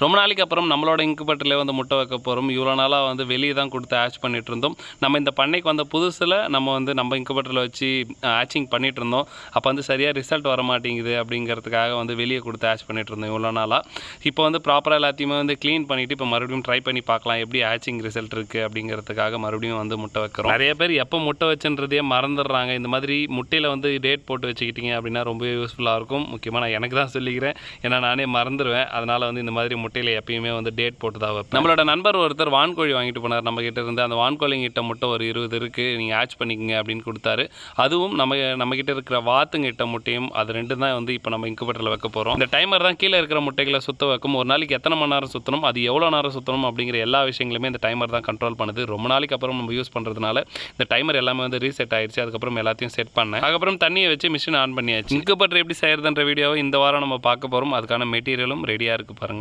ரொம்ப நாளைக்கு அப்புறம் நம்மளோட இன்குபேட்டர்லேயே வந்து முட்டை வைக்க போகிறோம். இவ்வளோ நாளாக வந்து வெளியே தான் கொடுத்து ஹேட்ச் பண்ணிகிட்டு இருந்தோம். நம்ம இந்த பண்ணைக்கு வந்த புதுசில் நம்ம இன்குபேட்டரில் வச்சு ஹேட்சிங் பண்ணிகிட்டு இருந்தோம். அப்போ வந்து சரியாக ரிசல்ட் வர மாட்டேங்குது அப்படிங்கிறதுக்காக வந்து வெளியே கொடுத்து ஹேட்ச் பண்ணிகிட்டு இருந்தோம் இவ்வளோ நாளாக. இப்போ வந்து ப்ராப்பராக எல்லாத்தையுமே வந்து க்ளீன் பண்ணிவிட்டு இப்போ மறுபடியும் ட்ரை பண்ணி பார்க்கலாம் எப்படி ஹேட்சிங் ரிசல்ட் இருக்குது அப்படிங்கிறதுக்காக மறுபடியும் வந்து முட்டை வைக்கிறோம். நிறைய பேர் எப்போ முட்டை வச்சுன்றதே மறந்துடுறாங்க. இந்த மாதிரி முட்டையில் வந்து டேட் போட்டு வச்சுக்கிட்டிங்க அப்படின்னா ரொம்ப யூஸ்ஃபுல்லாக இருக்கும். முக்கியமாக நான் எனக்கு தான் சொல்லிக்கிறேன், ஏன்னா நானே மறந்துடுவேன். அதனால் வந்து இந்த மாதிரி முட்டையில் எப்பயுமே வந்து டேட் போட்டு தான் வைப்பேன். நம்மளோட நண்பர் ஒருத்தர் வான்கோழி வாங்கிட்டு போனார் நம்ம கிட்ட இருந்து. அந்த வான்கோழிங்கிட்ட முட்டை ஒரு 20 இருக்குது, நீங்கள் ஹேட்ச் பண்ணிக்கங்க அப்படின்னு கொடுத்தாரு. அதுவும் நம்மக்கிட்ட இருக்கிற வாத்துங்கிட்ட முட்டையும், அது ரெண்டு தான் வந்து இப்போ நம்ம இன்குபேட்டரில் வைக்க போகிறோம். இந்த டைமர் தான் கீழே இருக்கிற முட்டைகளை சுற்ற வைக்கும். ஒரு நாளைக்கு எத்தனை மணி நேரம் சுற்றணும், அது எவ்வளோ நேரம் சுற்றணும் அப்படிங்கிற எல்லா விஷயங்களுமே இந்த டைமர் தான் கண்ட்ரோல் பண்ணுது. ரொம்ப நாளைக்கு அப்புறம் நம்ம யூஸ் பண்ணுறதுனால இந்த டைமர் எல்லாமே வந்து ரீசெட் ஆயிடுச்சு. அதுக்கப்புறம் எல்லாத்தையும் செட் பண்ணேன். அதுக்கப்புறம் தண்ணியை வச்சு மிஷின் ஆன் பண்ணியாச்சு. இன்குபேட்டர் எப்படி செய்யறதுன்ற வீடியோவை இந்த வாரம் நம்ம பார்க்க போகிறோம். அதுக்கான மெட்டீரியலும் ரெடியாக இருக்குது பாருங்கள்.